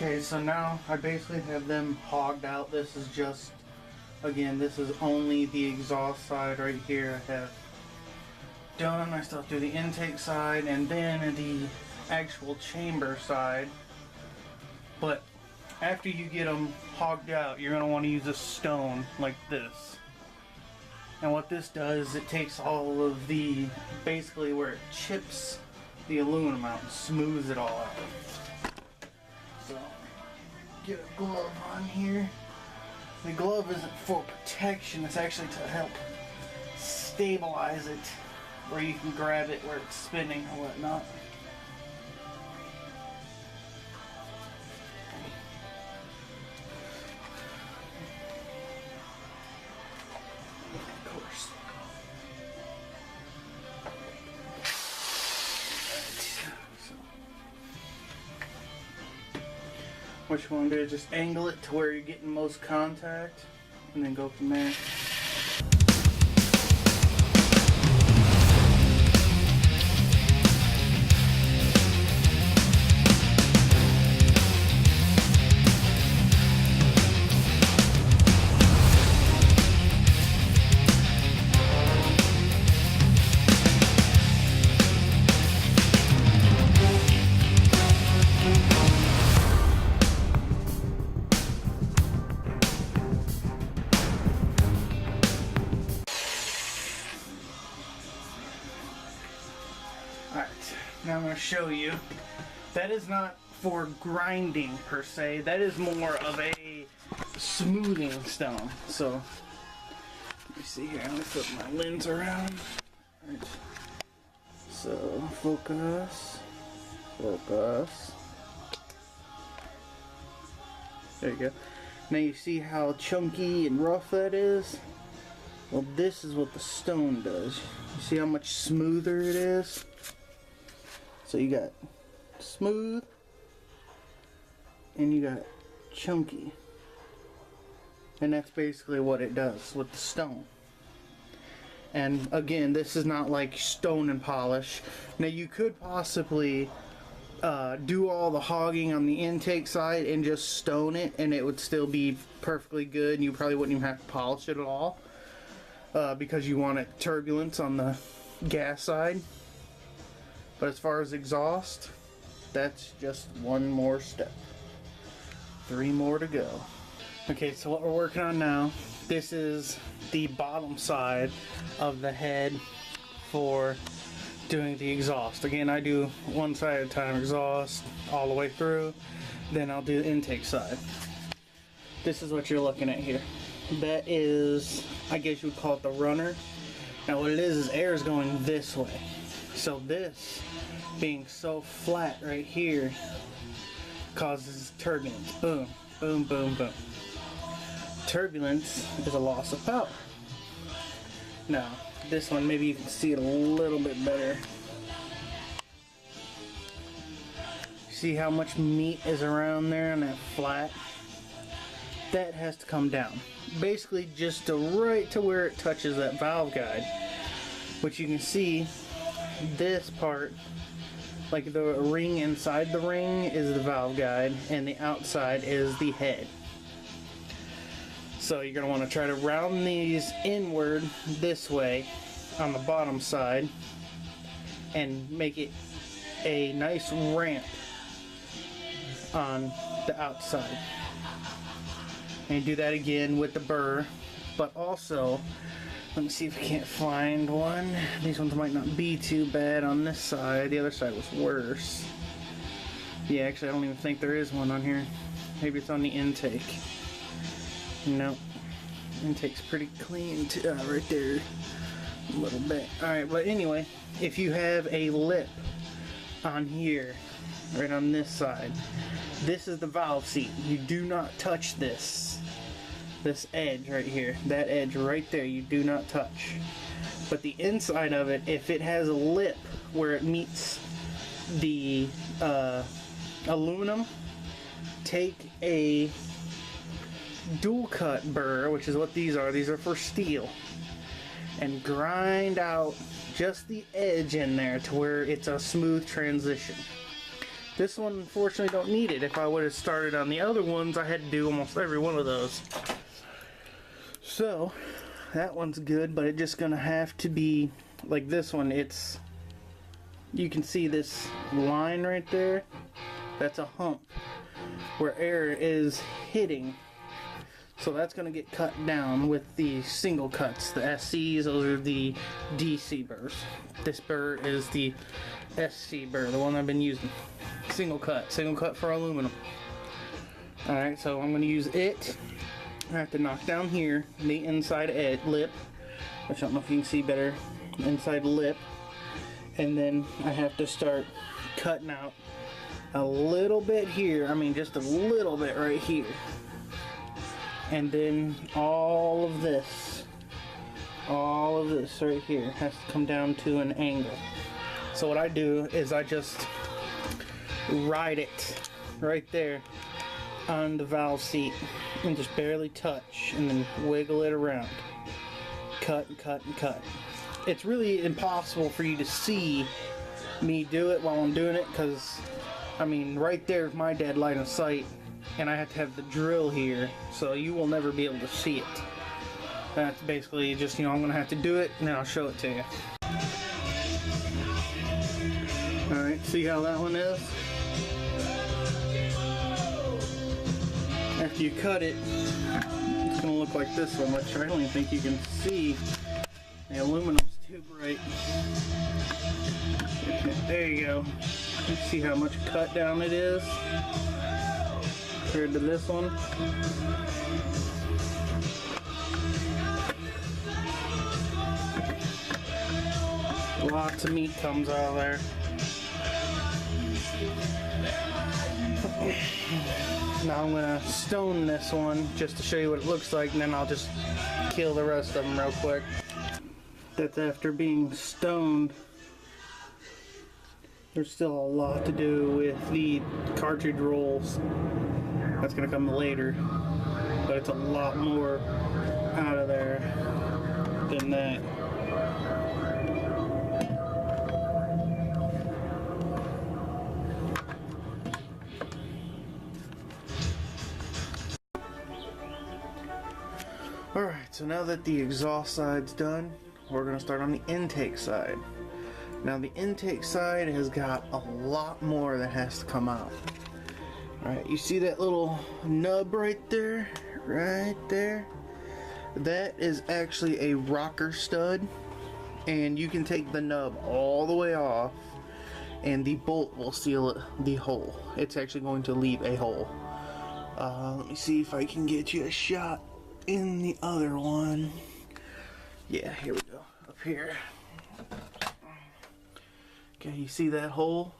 Okay, so now I basically have them hogged out. This is just, again, this is only the exhaust side right here I have done. I still have to do the intake side and then the actual chamber side. But after you get them hogged out, you're going to want to use a stone like this. And what this does, it takes all of the, basically where it chips the aluminum out and smooths it all out. So, get a glove on here. The glove isn't for protection, it's actually to help stabilize it, where you can grab it where it's spinning or whatnot. Of course. What you want to do is just angle it to where you're getting most contact and then go from there. Alright, now I'm going to show you. That is not for grinding per se, that is more of a smoothing stone. So, let me see here, I'm going to flip my lens around. Right. So, focus, focus. There you go. Now you see how chunky and rough that is? Well, this is what the stone does. You see how much smoother it is? So you got smooth and you got chunky. And that's basically what it does with the stone. And again, this is not like stone and polish. Now you could possibly do all the hogging on the intake side and just stone it and it would still be perfectly good and you probably wouldn't even have to polish it at all. Because you want it turbulence on the gas side. But as far as exhaust, that's just one more step. 3 more to go. Okay, so what we're working on now, this is the bottom side of the head for doing the exhaust. Again, I do one side at a time, exhaust all the way through, then I'll do the intake side. This is what you're looking at here. That is, I guess you would call it the runner. Now what it is air is going this way. So this being so flat right here causes turbulence. Boom, boom, boom, boom. Turbulence is a loss of power. Now, this one, maybe you can see it a little bit better. See how much meat is around there on that flat? That has to come down. Basically just to right to where it touches that valve guide. Which you can see, this part, like the ring inside the ring is the valve guide and the outside is the head. So you're going to want to try to round these inward this way on the bottom side and make it a nice ramp on the outside. And you do that again with the burr, but also, let me see if I can't find one. These ones might not be too bad on this side. The other side was worse. Yeah, actually I don't even think there is one on here. Maybe it's on the intake. Nope. Intake's pretty clean too. Right there. A little bit. Alright, but anyway, if you have a lip on here, right on this side, this is the valve seat. You do not touch this. This edge right here. That edge right there, you do not touch. But the inside of it, if it has a lip where it meets the aluminum, take a dual cut burr, which is what these are for steel, and grind out just the edge in there to where it's a smooth transition. This one unfortunately don't need it. If I would have started on the other ones, I had to do almost every one of those. So that one's good, but it's just gonna have to be like this one. It's, you can see this line right there, that's a hump where air is hitting. So that's going to get cut down with the single cuts. The SCs, those are the DC burrs. This burr is the SC burr, the one I've been using. Single cut for aluminum. Alright, so I'm going to use it. I have to knock down here, the inside lip, which I don't know if you can see better, inside lip. And then I have to start cutting out a little bit here, I mean just a little bit right here. And then all of this right here has to come down to an angle. So what I do is I just ride it right there on the valve seat and just barely touch and then wiggle it around. Cut and cut and cut. It's really impossible for you to see me do it while I'm doing it, because I mean right there's my dead line of sight. And I have to have the drill here, so you will never be able to see it. That's basically just, you know, I'm going to have to do it, and then I'll show it to you. Alright, see how that one is? After you cut it, it's going to look like this one, which I don't even think you can see. The aluminum's too bright. There you go. You see how much cut down it is compared to this one. Lots of meat comes out of there. Now I'm gonna stone this one just to show you what it looks like, and then I'll just kill the rest of them real quick. That's after being stoned. There's still a lot to do with the cartridge rolls. That's gonna come later, but it's a lot more out of there than that. Alright, so now that the exhaust side's done, we're gonna start on the intake side. Now the intake side has got a lot more that has to come out. Alright, you see that little nub right there? Right there? That is actually a rocker stud, and you can take the nub all the way off and the bolt will seal the hole. It's actually going to leave a hole. Let me see if I can get you a shot in the other one. Yeah, here we go. Up here. Okay, you see that hole?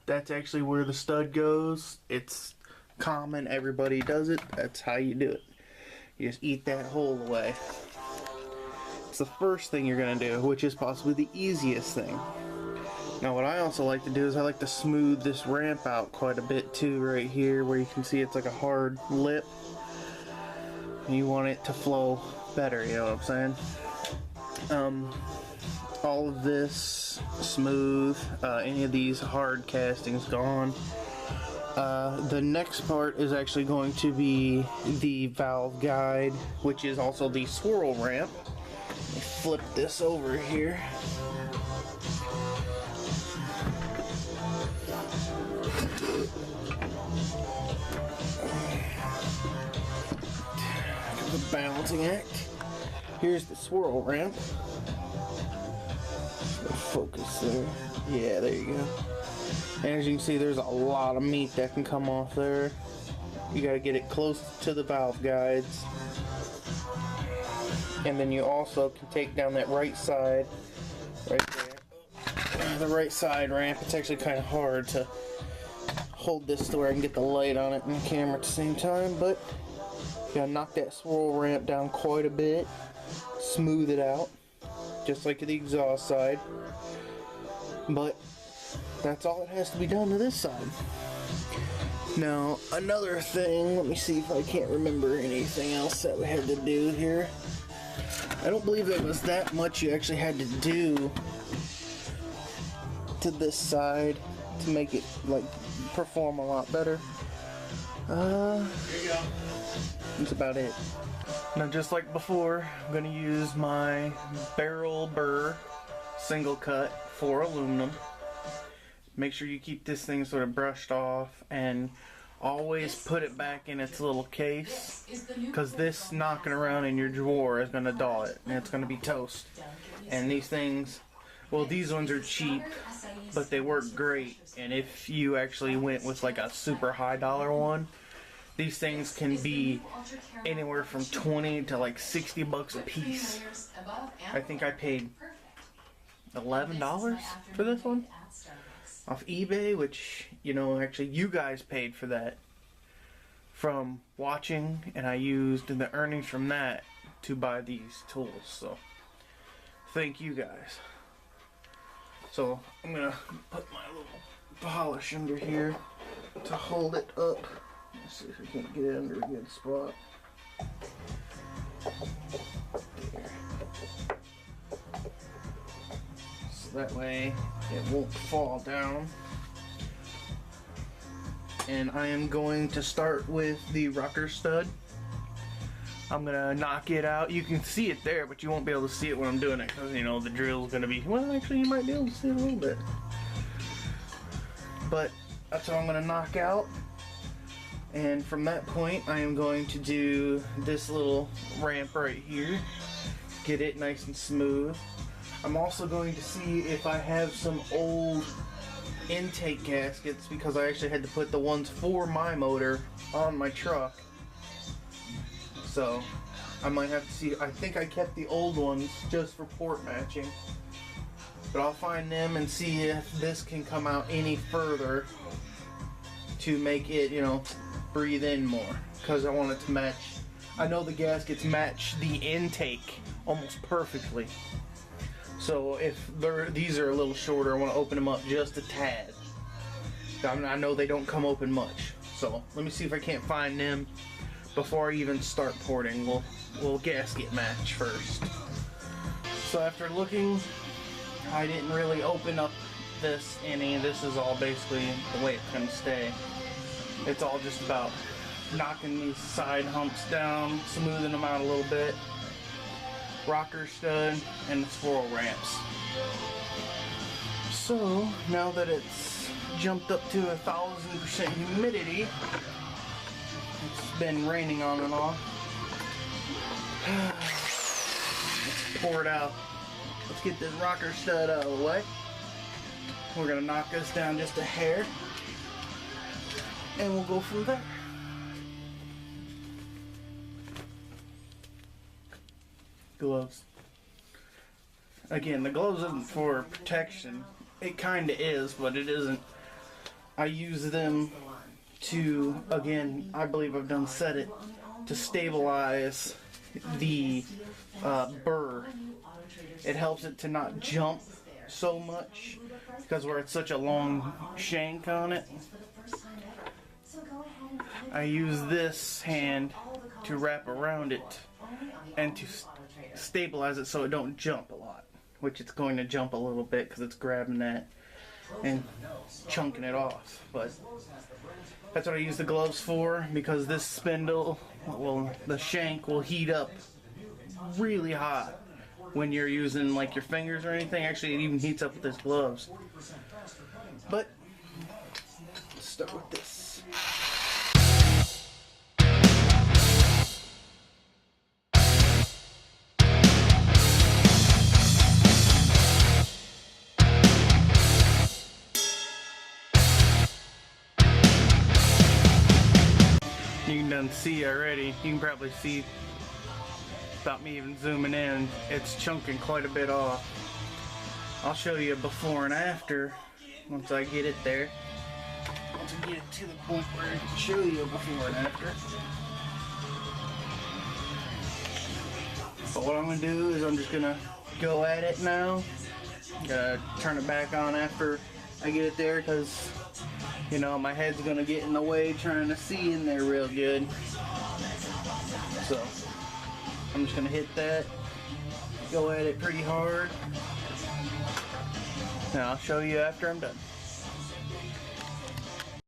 That's actually where the stud goes. It's common, everybody does it. That's how you do it. You just eat that hole away. It's the first thing you're gonna do, which is possibly the easiest thing. Now what I also like to do is I like to smooth this ramp out quite a bit too, right here where you can see it's like a hard lip. You want it to flow better, you know what I'm saying? All of this smooth, any of these hard castings gone. The next part is actually going to be the valve guide, which is also the swirl ramp. Let me flip this over here. The balancing act. Here's the swirl ramp. Focus there. Yeah, there you go. And as you can see, there's a lot of meat that can come off there. You gotta get it close to the valve guides. And then you also can take down that right side, right there. The right side ramp. It's actually kind of hard to hold this to where I can get the light on it and the camera at the same time, but you gotta knock that swirl ramp down quite a bit, smooth it out, just like the exhaust side. But that's all that has to be done to this side. Now, another thing, let me see if I can't remember anything else that we had to do here. I don't believe it was that much you actually had to do to this side. to make it like perform a lot better. That's about it. Now, just like before, I'm going to use my barrel burr single cut for aluminum. Make sure you keep this thing sort of brushed off, and always put it back in its little case, because this knocking around in your drawer is going to dull it, and it's going to be toast. And these things, well, these ones are cheap, but they work great. And if you actually went with like a super high dollar one, these things can be anywhere from 20 to like 60 bucks a piece. I think I paid $11 for this one off eBay, which, you know, actually you guys paid for that from watching, and I used the earnings from that to buy these tools. So thank you guys. So I'm gonna put my little polish under here to hold it up. Let's see if we can't get it under a good spot. There. So that way it won't fall down. And I am going to start with the rocker stud. I'm gonna knock it out. You can see it there, but you won't be able to see it when I'm doing it, because, you know, the drill's gonna be, well, actually you might be able to see it a little bit. But that's what I'm gonna knock out. And from that point, I am going to do this little ramp right here. Get it nice and smooth. I'm also going to see if I have some old intake gaskets, because I actually had to put the ones for my motor on my truck. So I might have to see. I think I kept the old ones just for port matching, but I'll find them and see if this can come out any further to make it, you know, breathe in more, because I want it to match. I know the gaskets match the intake almost perfectly. So if these are a little shorter, I want to open them up just a tad. I know they don't come open much. So let me see if I can't find them before I even start porting. We'll gasket match first. So after looking, I didn't really open up this any. This is all basically the way it's going to stay. It's all just about knocking these side humps down, smoothing them out a little bit, rocker stud, and the swirl ramps. So now that it's jumped up to 1,000% humidity, it's been raining on and off. Let's pour it out. Let's get this rocker stud out of the way. We're gonna knock this down just a hair, and we'll go from there. Gloves. Again, the gloves isn't for protection. It kinda is, but it isn't. I use them to, again, I believe I've done said it, to stabilize the burr. It helps it to not jump so much, because where it's such a long shank on it. I use this hand to wrap around it and to stabilize it so it don't jump a lot, which it's going to jump a little bit because it's grabbing that and chunking it off. But that's what I use the gloves for, because this spindle, well, the shank will heat up really hot when you're using like your fingers or anything. Actually, it even heats up with this gloves. But let's start with this. You can done see already. You can probably see without me even zooming in, it's chunking quite a bit off. I'll show you before and after once I get it there. Once I get it to the point where I can show you before and after. But what I'm going to do is I'm just going to go at it now. Turn it back on after I get it there, because, you know, my head's going to get in the way trying to see in there real good. So I'm just going to hit that, go at it pretty hard. Now I'll show you after I'm done.